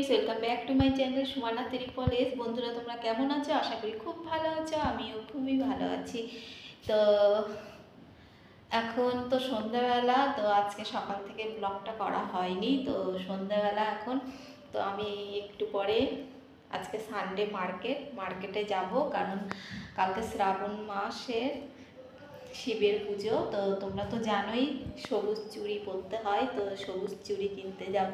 Welcome back to my channel Sumana triple S. বন্ধুরা তোমরা কেমন আছো? আশা করি খুব ভালো আছো, আমিও খুবই ভালো আছি। তো এখন তো সন্ধ্যাবেলা, তো আজকে সকাল থেকে ব্লগটা করা হয়নি, তো সন্ধ্যাবেলা এখন। তো আমি একটু পরে, আজকে সানডে, মার্কেটে যাব, কারণ কালকে শ্রাবণ মাসের শিবের পুজো। তো তোমরা তো জানোই সবুজ চুড়ি পরতে হয়, তো সবুজ চুড়ি কিনতে যাব,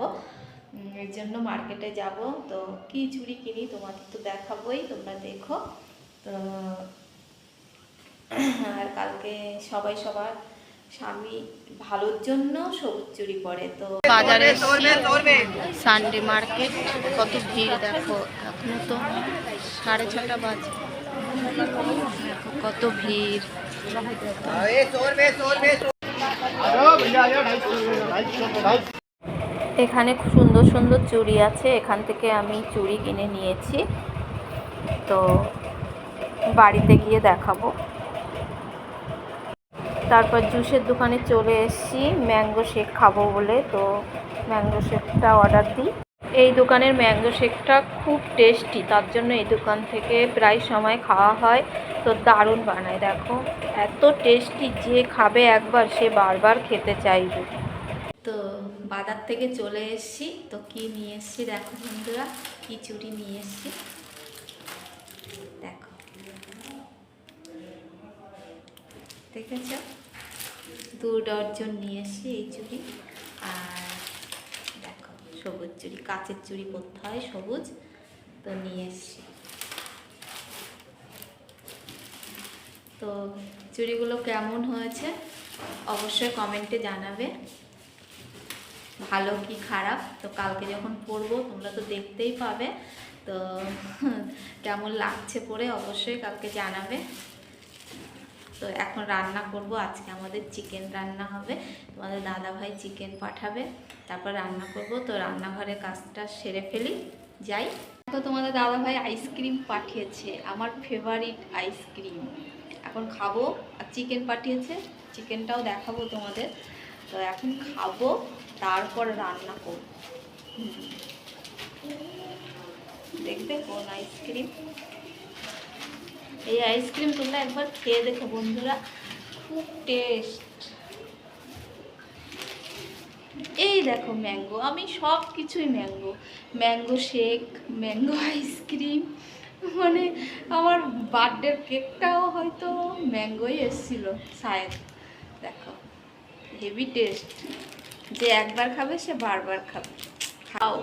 এর জন্য মার্কেটে যাব। তো কি চুড়ি কিনি তোমাদের তো দেখাবোই, তোমরা দেখো। তো আর কালকে সবাই সবার স্বামী ভালোর জন্য সবুজ চুড়ি পরে। তো বাজারে সানডে মার্কেট, কত ভিড় দেখো, এখনো তো 6:30 বাজে, কত ভিড়। এখানে সুন্দর সুন্দর চুড়ি আছে, এখান থেকে আমি চুড়ি কিনে নিয়েছি, তো বাড়িতে গিয়ে দেখাবো। তারপর জুসের দোকানে চলে এসেছি ম্যাঙ্গো শেক খাবো বলে, তো ম্যাঙ্গো শেকটা অর্ডার দিই। এই দোকানের ম্যাঙ্গো শেকটা খুব টেস্টি, তার জন্য এই দোকান থেকে প্রায় সময় খাওয়া হয়। তো দারুণ বানায়, দেখো এত টেস্টি, যে খাবে একবার সে বারবার খেতে চাইবে। তো বাজার থেকে চলে এসেছি, তো কি নিয়ে এসেছি দেখো বন্ধুরা, কি চুড়ি নিয়ে এসেছি দেখো, দেখেছ? 2 ডজন নিয়ে এসেছি এই চুড়ি। আর দেখো সবুজ চুড়ি, কাচের চুড়ি পরতে হয় সবুজ, তো নিয়ে এসেছি। তো চুড়িগুলো কেমন হয়েছে অবশ্যই কমেন্টে জানাবে, ভালো কি খারাপ। তো কালকে যখন পরবো তোমরা তো দেখতেই পাবে, তো কেমন লাগছে পরে অবশ্যই কালকে জানাবে। তো এখন রান্না করব, আজকে আমাদের চিকেন রান্না হবে, তোমাদের দাদাভাই চিকেন পাঠাবে, তারপর রান্না করব। তো রান্নাঘরের কাজটা সেরে ফেলি, যাই। তো তোমাদের দাদাভাই আইসক্রিম পাঠিয়েছে, আমার ফেভারিট আইসক্রিম, এখন খাবো। আর চিকেন পাঠিয়েছে, চিকেনটাও দেখাবো তোমাদের। তো এখন খাবো, তারপর রান্না করব। দেখবে কোন আইসক্রিম, এই আইসক্রিম তোমরা একবার খেয়ে দেখো বন্ধুরা, খুব টেস্ট। এই দেখো ম্যাঙ্গো, আমি সব কিছুই mango, mango shake, mango ice cream, মানে আমার বার্থডের কেকটাও হয়তো ম্যাঙ্গোই এসেছিলো শায়দ। দেখো হেভি টেস্ট, যে একবার খাবে সে বারবার খাবে, খাও,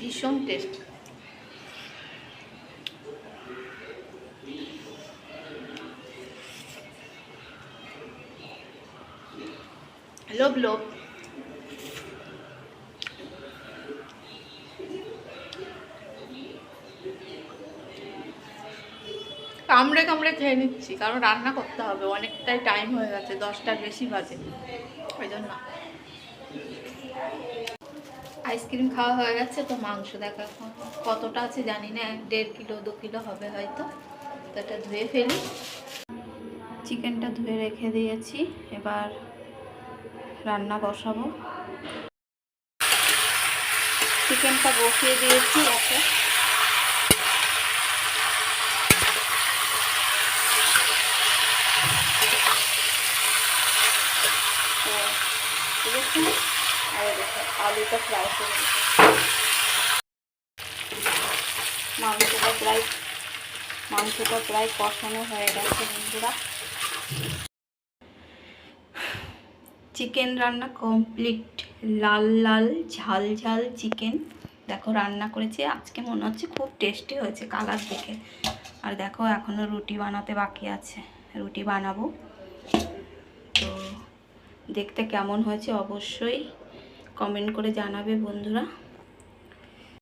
ভীষণ টেস্ট। লোভ লোভ কামড়ে কামড়ে খেয়ে নিচ্ছি, কারণ রান্না করতে হবে, অনেকটাই টাইম হয়ে গেছে, 10টার বেশি বাজে, ওই জন্য। আইসক্রিম খাওয়া হয়ে গেছে, তো মাংস দেখো এখন কতটা আছে জানি না, 1.5 কিলো 2 কিলো হবে হয়তো। তো এটা ধুয়ে ফেলি, চিকেনটা ধুয়ে রেখে দিয়েছি, এবার রান্না বসাবো। চিকেনটা বসিয়ে দিয়েছি, দেখো আর দেখো আলুটা ফ্রাই করে মাংসটা প্রায় কষানো হয়ে গেছে বন্ধুরা। চিকেন রান্না কমপ্লিট, লাল লাল ঝাল ঝাল চিকেন দেখো রান্না করেছি, আজকে মনে হচ্ছে খুব টেস্টি হয়েছে কালার দেখে। আর দেখো এখনও রুটি বানাতে বাকি আছে, রুটি বানাবো। তো দেখতে কেমন হয়েছে অবশ্যই কমেন্ট করে জানাবে বন্ধুরা।